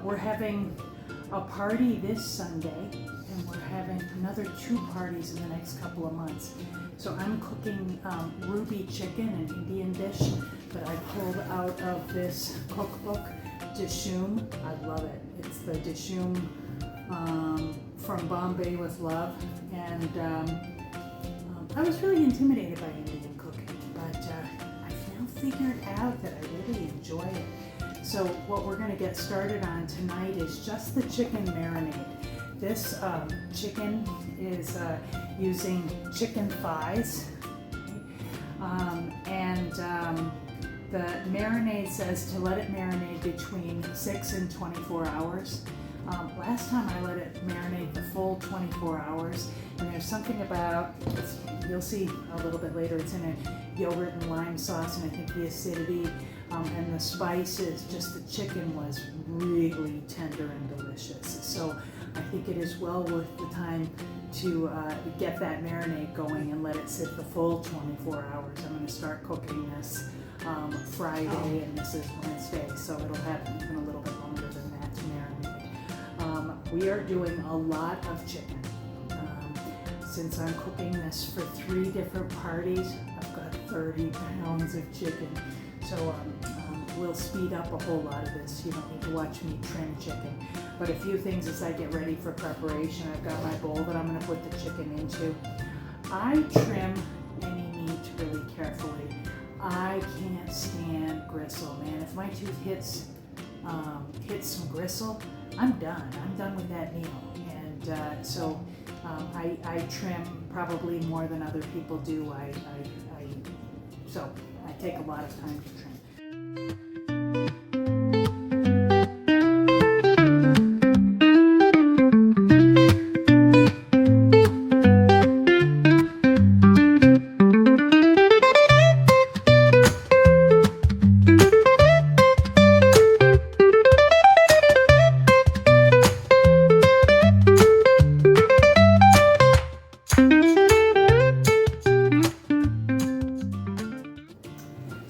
we're having a party this Sunday, and we're having another 2 parties in the next couple of months. So I'm cooking ruby chicken, an Indian dish that I pulled out of this cookbook, Dishoom. I love it. It's the Dishoom from Bombay with Love, and I was really intimidated by Indian cooking, but I've now figured out that I really enjoy it. So what we're going to get started on tonight is just the chicken marinade. This chicken is using chicken thighs, and the marinade says to let it marinate between 6 and 24 hours. Last time I let it marinate the full 24 hours, and there's something about, you'll see a little bit later, it's in a yogurt and lime sauce, and I think the acidity and the spices, just the chicken was really tender and delicious. So I think it is well worth the time to get that marinade going and let it sit the full 24 hours. I'm going to start cooking this Friday, and this is Wednesday, so it'll have even a little bit longer than that to marinate. We are doing a lot of chicken. Since I'm cooking this for 3 different parties, I've got 30 pounds of chicken. So we'll speed up a whole lot of this. You don't need to watch me trim chicken. But a few things as I get ready for preparation. I've got my bowl that I'm going to put the chicken into. I trim any meat really carefully. I can't stand gristle, man. If my tooth hits some gristle, I'm done. I'm done with that meal. And so I trim probably more than other people do. So I take a lot of time to trim.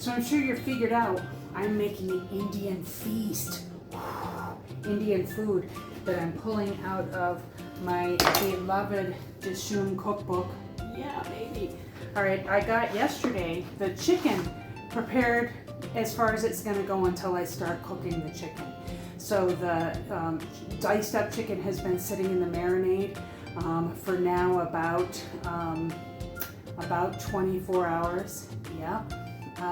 So I'm sure you're figured out, I'm making an Indian feast, Indian food that I'm pulling out of my beloved Dishoom cookbook. Yeah, baby. All right, I got yesterday the chicken prepared as far as it's gonna go until I start cooking the chicken. So the diced up chicken has been sitting in the marinade for now about 24 hours. Yeah.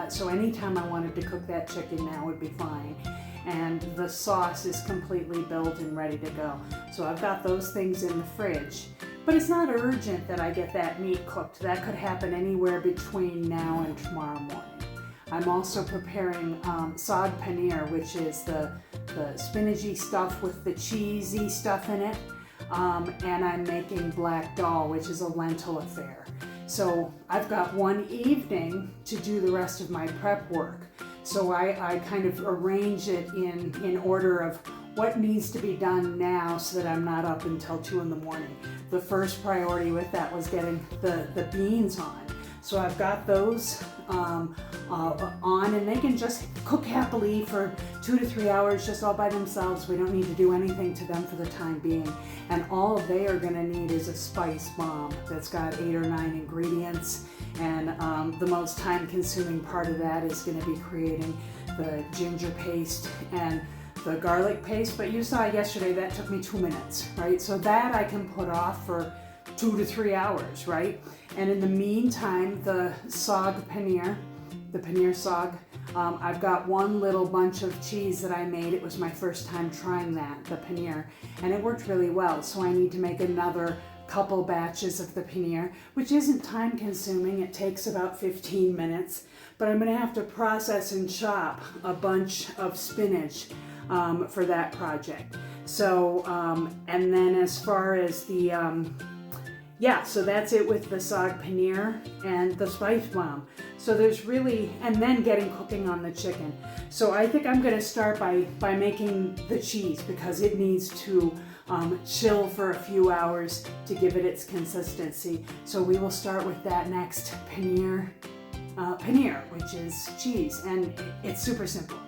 So anytime I wanted to cook that chicken now would be fine. And the sauce is completely built and ready to go. So I've got those things in the fridge. But it's not urgent that I get that meat cooked. That could happen anywhere between now and tomorrow morning. I'm also preparing Saag Paneer, which is the spinachy stuff with the cheesy stuff in it. And I'm making Black Dal, which is a lentil affair. So I've got one evening to do the rest of my prep work. So I kind of arrange it in order of what needs to be done now so that I'm not up until 2 in the morning. The first priority with that was getting the beans on. So I've got those on, and they can just cook happily for 2 to 3 hours just all by themselves. We don't need to do anything to them for the time being. And all they are gonna need is a spice bomb that's got 8 or 9 ingredients. And the most time-consuming part of that is gonna be creating the ginger paste and the garlic paste. But you saw yesterday that took me 2 minutes, right? So that I can put off for 2 to 3 hours, right? And in the meantime, the Saag Paneer, the Paneer Saag, I've got one little bunch of cheese that I made. It was my first time trying that, the paneer, and it worked really well. So I need to make another couple batches of the paneer, which isn't time consuming. It takes about 15 minutes, but I'm gonna have to process and chop a bunch of spinach for that project. So, and then as far as the, yeah, so that's it with the Saag Paneer and the spice bomb. So there's really, and then getting cooking on the chicken. So I think I'm gonna start by making the cheese because it needs to chill for a few hours to give it its consistency. So we will start with that next, paneer, which is cheese, and it's super simple.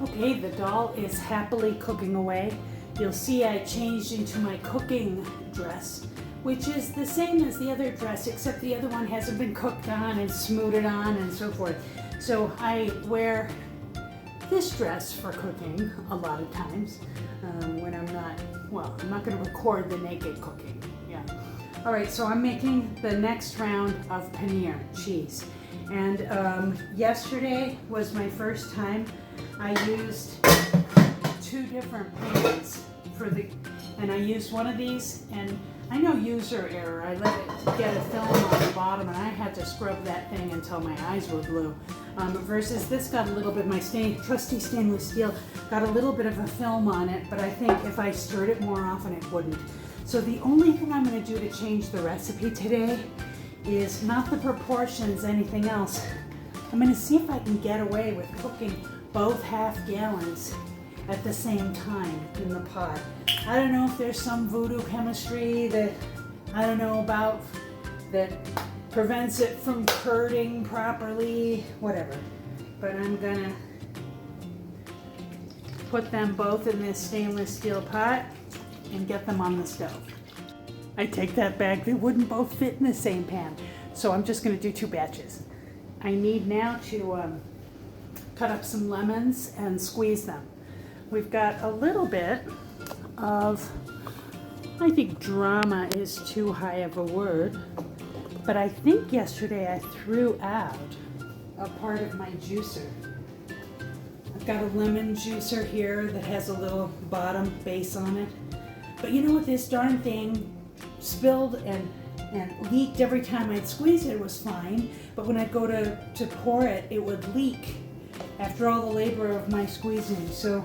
Okay, the dal is happily cooking away. You'll see I changed into my cooking dress, which is the same as the other dress, except the other one hasn't been cooked on and smoothed on and so forth. So I wear this dress for cooking a lot of times when I'm not going to record the naked cooking. Yeah. All right, so I'm making the next round of paneer, cheese. And yesterday was my first time. I used 2 different pans and I used one of these, and I know user error. I let it get a film on the bottom and I had to scrub that thing until my eyes were blue. Versus this got a little bit, my trusty stainless steel got a little bit of a film on it, but I think if I stirred it more often it wouldn't. So the only thing I'm going to do to change the recipe today is not the proportions, anything else. I'm going to see if I can get away with cooking both half gallons at the same time in the pot. I don't know if there's some voodoo chemistry that I don't know about that prevents it from curding properly, whatever. But I'm gonna put them both in this stainless steel pot and get them on the stove. I take that back, they wouldn't both fit in the same pan. So I'm just gonna do 2 batches. I need now to cut up some lemons and squeeze them. We've got a little bit of, I think drama is too high of a word, but I think yesterday I threw out a part of my juicer. I've got a lemon juicer here that has a little bottom base on it. But you know what, this darn thing spilled and leaked every time I'd squeeze it. It was fine, but when I'd go to pour it, it would leak after all the labor of my squeezing. So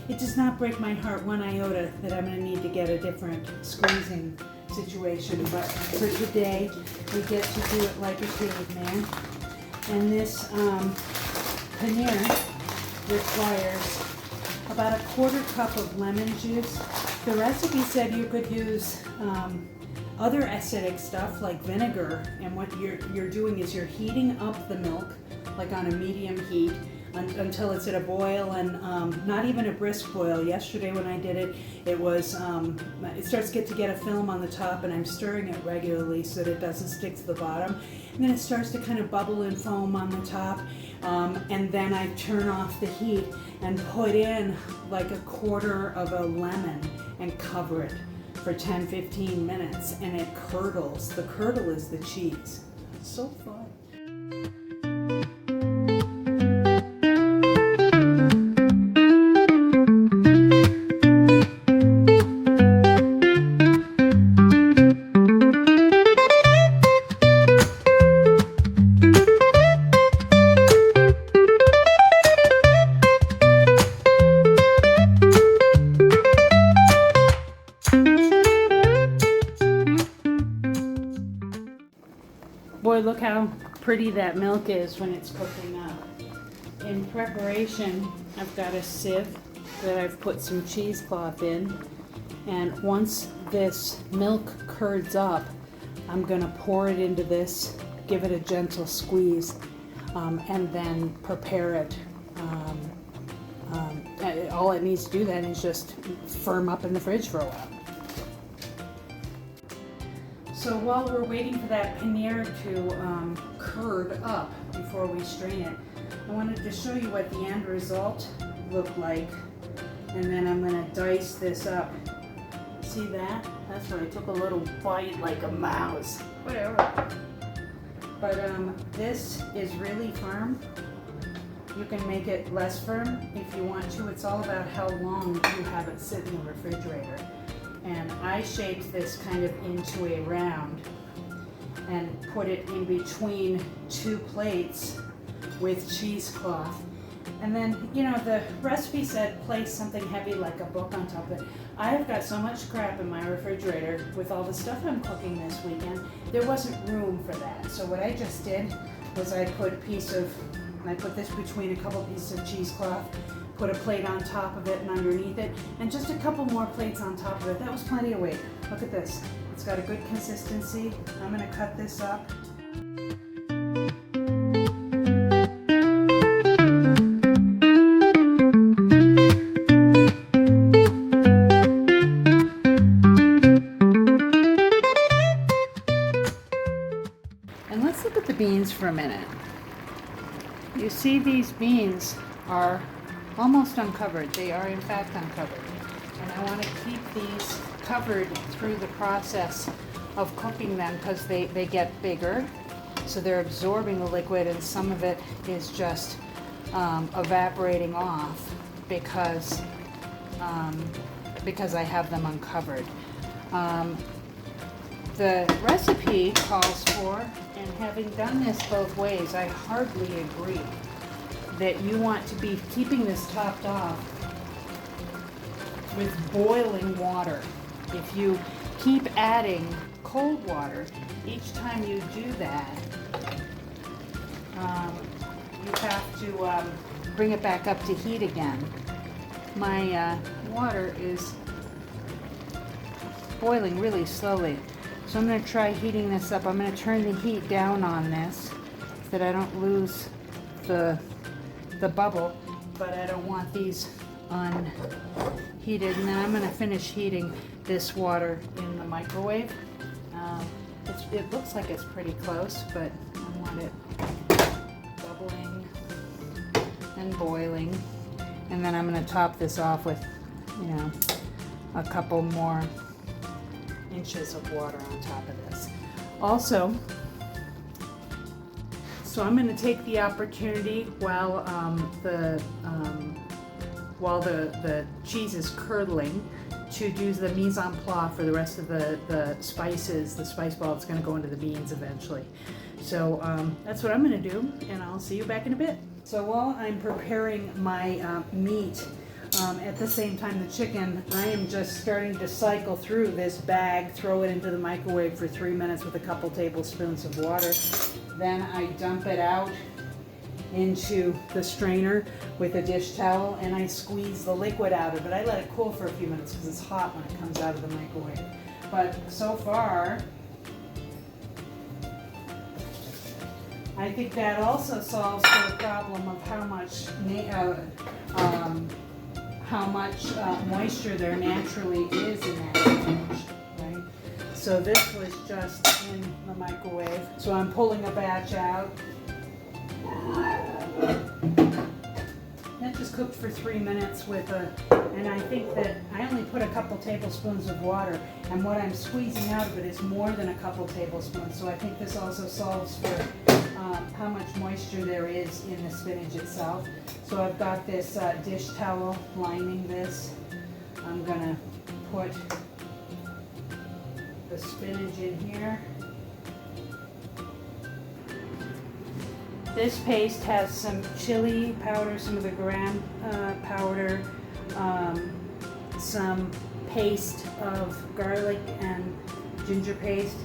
it does not break my heart one iota that I'm going to need to get a different squeezing situation. But for today, we get to do it like a caveman. And this paneer requires about a 1/4 cup of lemon juice. The recipe said you could use other acidic stuff like vinegar, and what you're doing is you're heating up the milk like on a medium heat until it's at a boil, and not even a brisk boil. Yesterday when I did it, it was it starts to get a film on the top, and I'm stirring it regularly so that it doesn't stick to the bottom. And then it starts to kind of bubble and foam on the top, and then I turn off the heat and put in like a 1/4 of a lemon and cover it for 10-15 minutes, and it curdles. The curdle is the cheese. It's so fun. Boy, look how pretty that milk is when it's cooking up. In preparation, I've got a sieve that I've put some cheesecloth in, and once this milk curds up, I'm going to pour it into this, give it a gentle squeeze, and then prepare it. All it needs to do then is just firm up in the fridge for a while. So while we're waiting for that paneer to curd up before we strain it, I wanted to show you what the end result looked like, and then I'm going to dice this up. See that? That's where I took a little bite like a mouse. Whatever. But this is really firm. You can make it less firm if you want to. It's all about how long you have it sit in the refrigerator. And I shaped this kind of into a round and put it in between 2 plates with cheesecloth. And then, you know, the recipe said place something heavy like a book on top of it. I've got so much crap in my refrigerator with all the stuff I'm cooking this weekend, there wasn't room for that. So what I just did was I put this between a couple pieces of cheesecloth, put a plate on top of it and underneath it, and just a couple more plates on top of it. That was plenty of weight. Look at this. It's got a good consistency. I'm going to cut this up. beans for a minute. You see these beans are almost uncovered. They are in fact uncovered. And I want to keep these covered through the process of cooking them because they get bigger. So they're absorbing the liquid, and some of it is just evaporating off because I have them uncovered. The recipe calls for, and having done this both ways, I hardly agree that you want to be keeping this topped off with boiling water. If you keep adding cold water each time you do that, you have to bring it back up to heat again. My water is boiling really slowly, so I'm going to try heating this up. I'm going to turn the heat down on this so that I don't lose the bubble, but I don't want these unheated. And then I'm going to finish heating this water in the microwave. It looks like it's pretty close, but I want it bubbling and boiling. And then I'm going to top this off with, a couple more inches of water on top of this. Also, so I'm going to take the opportunity while the cheese is curdling to do the mise en place for the rest of the spices, the spice ball that's going to go into the beans eventually. So that's what I'm going to do, and I'll see you back in a bit. So while I'm preparing my meat, at the same time the chicken, I am just starting to cycle through this bag, throw it into the microwave for 3 minutes with a couple tablespoons of water. Then I dump it out into the strainer with a dish towel, and I squeeze the liquid out of it. I let it cool for a few minutes because it's hot when it comes out of the microwave. But so far, I think that also solves the problem of how much moisture there naturally is in that spinach, right? So this was just in the microwave. So I'm pulling a batch out. That just cooked for 3 minutes and I think that I only put a couple tablespoons of water, and what I'm squeezing out of it is more than a couple tablespoons. So I think this also solves for how much moisture there is in the spinach itself. So I've got this dish towel lining this. I'm gonna put the spinach in here. This paste has some chili powder, some of the gram powder, some paste of garlic and ginger paste,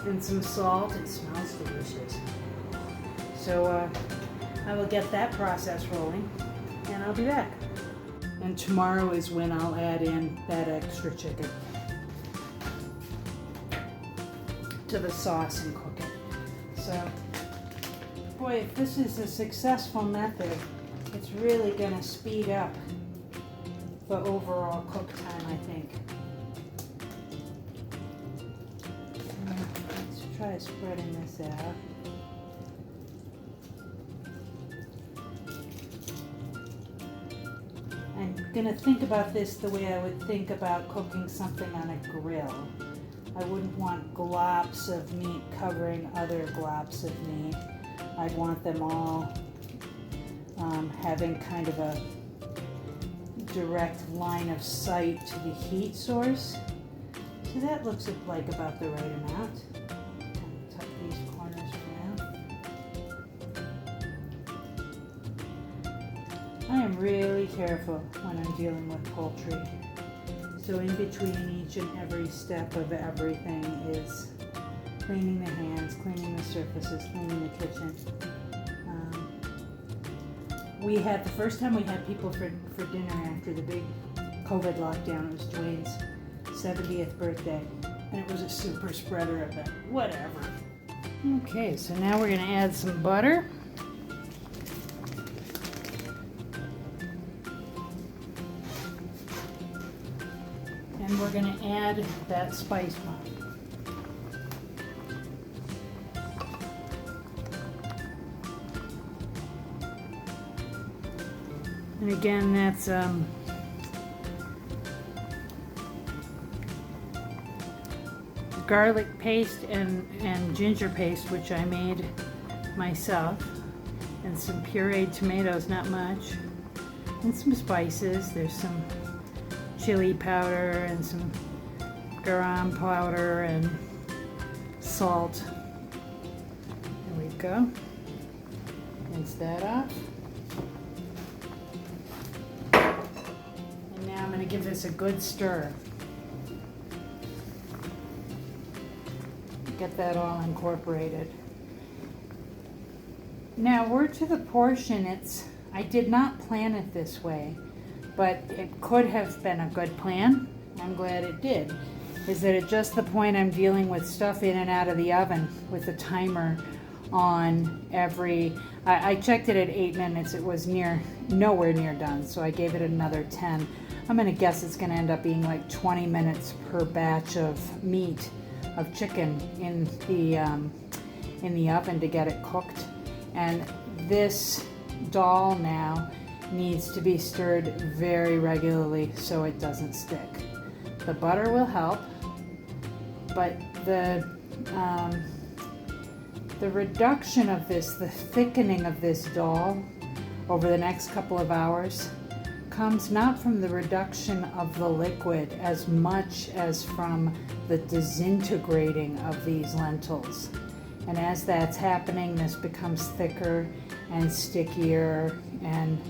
and some salt. It smells delicious. So I will get that process rolling, and I'll be back. And tomorrow is when I'll add in that extra chicken to the sauce and cook it. So, boy, if this is a successful method, it's really going to speed up the overall cook time, I think. Let's try spreading this out. I'm going to think about this the way I would think about cooking something on a grill. I wouldn't want globs of meat covering other globs of meat. I'd want them all having kind of a direct line of sight to the heat source. So that looks like about the right amount. Tuck these corners for now. I am really careful when I'm dealing with poultry. So in between each and every step of everything is cleaning the hands, cleaning the surfaces, cleaning the kitchen. The first time we had people for dinner after the big COVID lockdown, it was Dwayne's 70th birthday, and it was a super spreader event. Whatever. Okay, so now we're going to add some butter. And we're going to add that spice bomb. And again, that's garlic paste and ginger paste, which I made myself, and some pureed tomatoes, not much, and some spices. There's some chili powder and some garam powder and salt. There we go. Rinse that off. And now I'm going to give this a good stir. Get that all incorporated. Now we're to the portion, I did not plan it this way, but it could have been a good plan. I'm glad it did. Is that at just the point I'm dealing with stuff in and out of the oven with a timer on every, I checked it at 8 minutes, it was nowhere near done, so I gave it another 10. I'm gonna guess it's gonna end up being like 20 minutes per batch of meat, of chicken in the oven to get it cooked. And this dal now needs to be stirred very regularly so it doesn't stick. The butter will help, but the reduction of this, the thickening of this dal over the next couple of hours comes not from the reduction of the liquid as much as from the disintegrating of these lentils. And as that's happening, this becomes thicker and stickier, and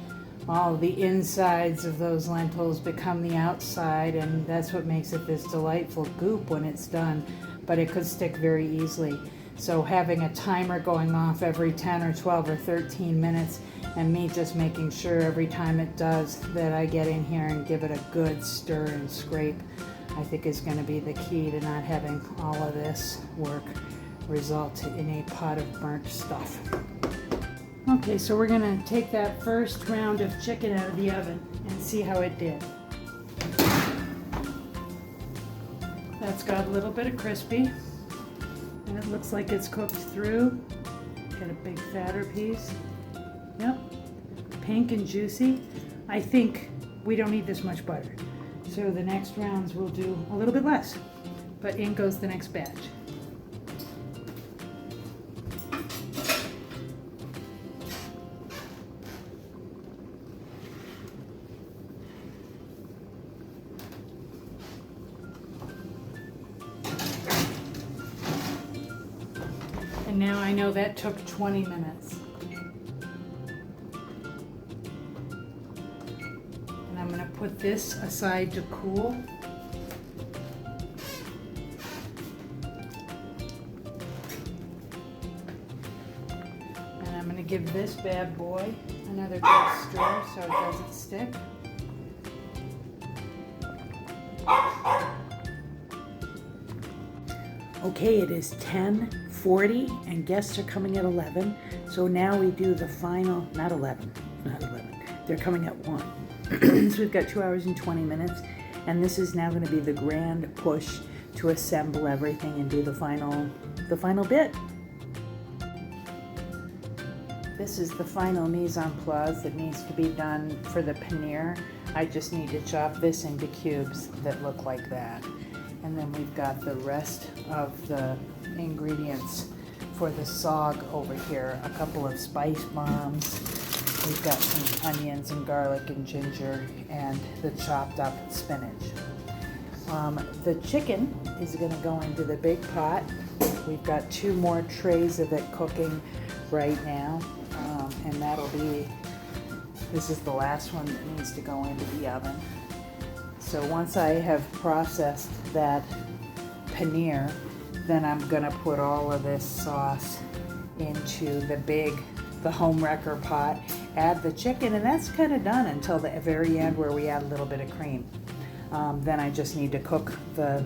all the insides of those lentils become the outside, and that's what makes it this delightful goop when it's done, but it could stick very easily. So having a timer going off every 10 or 12 or 13 minutes, and me just making sure every time it does that I get in here and give it a good stir and scrape, I think is going to be the key to not having all of this work result in a pot of burnt stuff. Okay, so we're going to take that first round of chicken out of the oven and see how it did. That's got a little bit of crispy, and it looks like it's cooked through. Got a big fatter piece. Yep, pink and juicy. I think we don't need this much butter, so the next rounds we'll do a little bit less, but in goes the next batch. And now I know that took 20 minutes. And I'm going to put this aside to cool. And I'm going to give this bad boy another good stir so it doesn't stick. Okay, it is 10:40 and guests are coming at 11. So now we do the final, not 11, they're coming at 1. So we've got 2 hours and 20 minutes. And this is now going to be the grand push to assemble everything and do the final bit. This is the final mise en place that needs to be done for the paneer. I just need to chop this into cubes that look like that. And then we've got the rest of the ingredients for the saag over here. A couple of spice bombs. We've got some onions and garlic and ginger and the chopped up spinach. The chicken is going to go into the big pot. We've got 2 more trays of it cooking right now. And this is the last one that needs to go into the oven. So once I have processed that paneer, then I'm gonna put all of this sauce into the home wrecker pot, add the chicken, and that's kind of done until the very end where we add a little bit of cream. Then I just need to cook the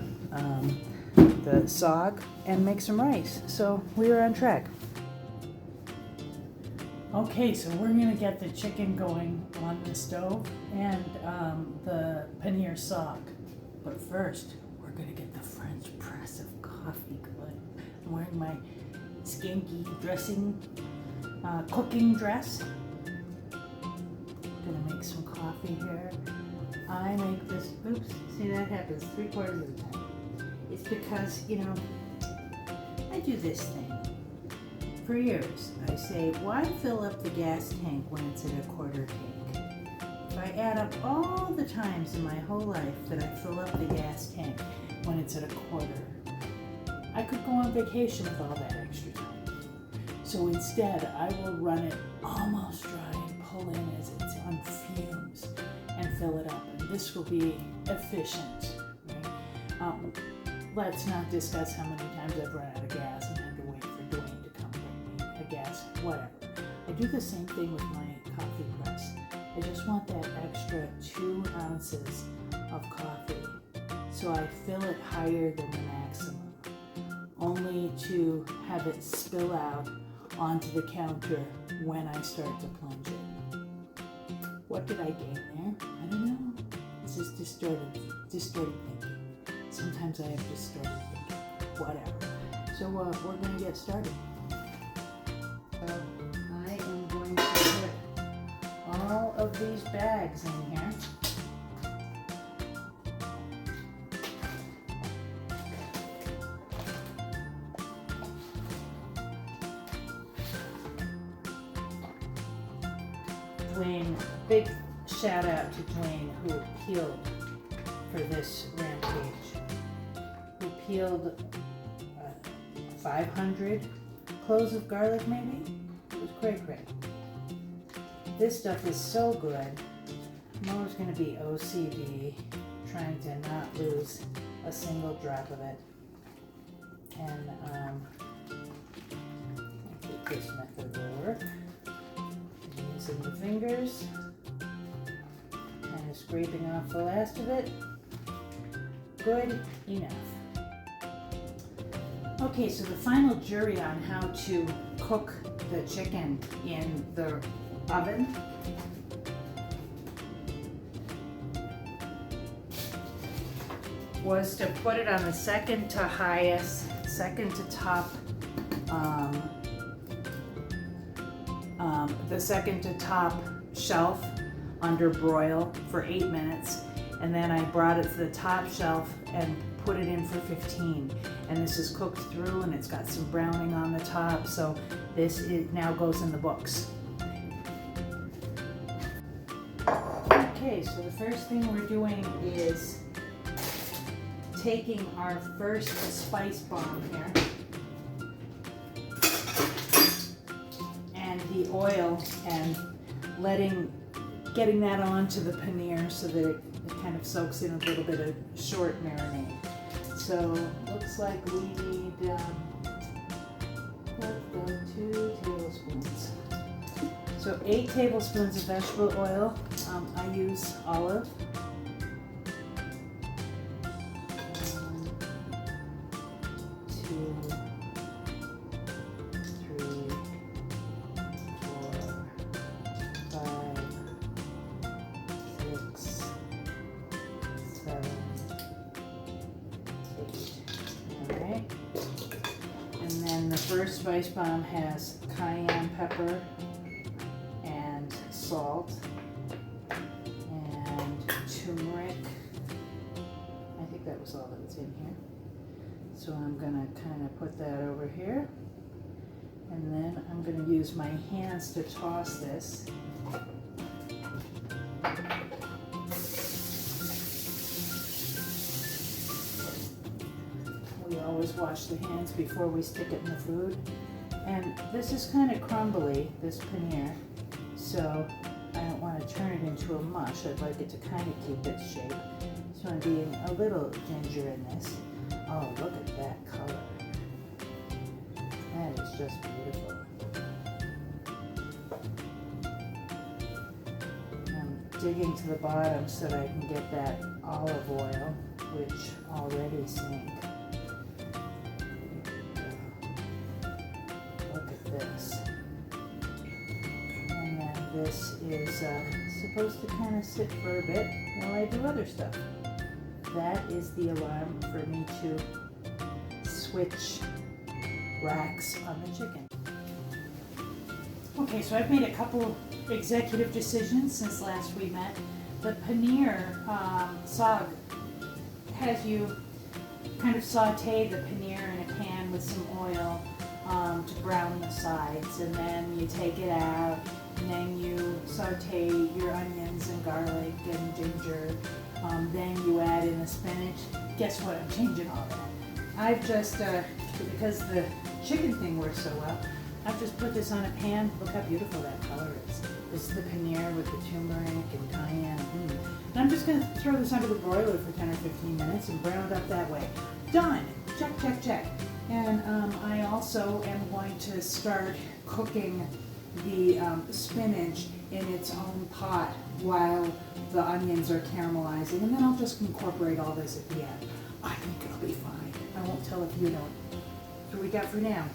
saag and make some rice. So we're on track. Okay, so we're gonna get the chicken going on the stove and the paneer saag. But first, we're gonna get the French press of coffee going. I'm wearing my skanky dressing, cooking dress. Gonna make make some coffee here. I make this, oops, see that happens 3/4 of the time. It's because, you know, I do this thing. For years, I say, why fill up the gas tank when it's at a 1/4 tank? If I add up all the times in my whole life that I fill up the gas tank when it's at a 1/4, I could go on vacation with all that extra time. So instead, I will run it almost dry and pull in as it's on fumes and fill it up. And this will be efficient, right? Let's not discuss how many times I've run out of gas and had to wait for Dwayne to come bring me a gas, whatever. I do the same thing with my coffee press. I just want that extra 2 ounces of coffee, so I fill it higher than the maximum, only to have it spill out onto the counter when I start to plunge it. What did I gain there? I don't know. This is distorted thinking. Sometimes I have distorted thinking. Whatever. So we're going to get started. So I am going to put all of these bags in here. Dwayne, big shout out to Dwayne who peeled for this rampage. Who peeled 500 cloves of garlic maybe? It was cray. This stuff is so good. I'm always going to be OCD, trying to not lose a single drop of it. And I think this method will work. Using the fingers, kind of scraping off the last of it. Good enough. Okay, so the final jury on how to cook the chicken in the oven was to put it on the second to top the second to top shelf under broil for 8 minutes, and then I brought it to the top shelf and put it in for 15, and this is cooked through and it's got some browning on the top, so this now goes in the books. Okay, so the first thing we're doing is taking our first spice bomb here and the oil and getting that onto the paneer so that it kind of soaks in a little bit of short marinade. So looks like we need 2 tablespoons. So 8 tablespoons of vegetable oil. I use olive. 2, 3, 4, 5, 6, 7, 8. Alright. And then the first spice bomb has cayenne pepper and salt and turmeric. I think that was all that was in here. So I'm going to kind of put that over here. And then I'm going to use my hands to toss this. We always wash the hands before we stick it in the food. And this is kind of crumbly, this paneer, so I don't want to turn it into a mush. I'd like it to kind of keep its shape. So I'm being a little ginger in this. Oh, look at that color. That is just beautiful. I'm digging to the bottom so that I can get that olive oil, which already sank. Look at this. And then this is supposed to kind of sit for a bit while I do other stuff. That is the alarm for me to switch racks on the chicken. Okay, so I've made a couple executive decisions since last we met. The paneer saag has you kind of saute the paneer in a pan with some oil to brown the sides, and then you take it out, and then you saute your onions and garlic and ginger. Then you add in the spinach. Guess what? I'm changing all that. I've just, because the chicken thing works so well, I've just put this on a pan. Look how beautiful that color is. This is the paneer with the turmeric and cayenne. And I'm just going to throw this under the broiler for 10 or 15 minutes and brown it up that way. Done. Check, check, check. And I also am going to start cooking the spinach in its own pot while the onions are caramelizing, and then I'll just incorporate all this at the end. I think it'll be fine. I won't tell if you don't. That's what we got for now.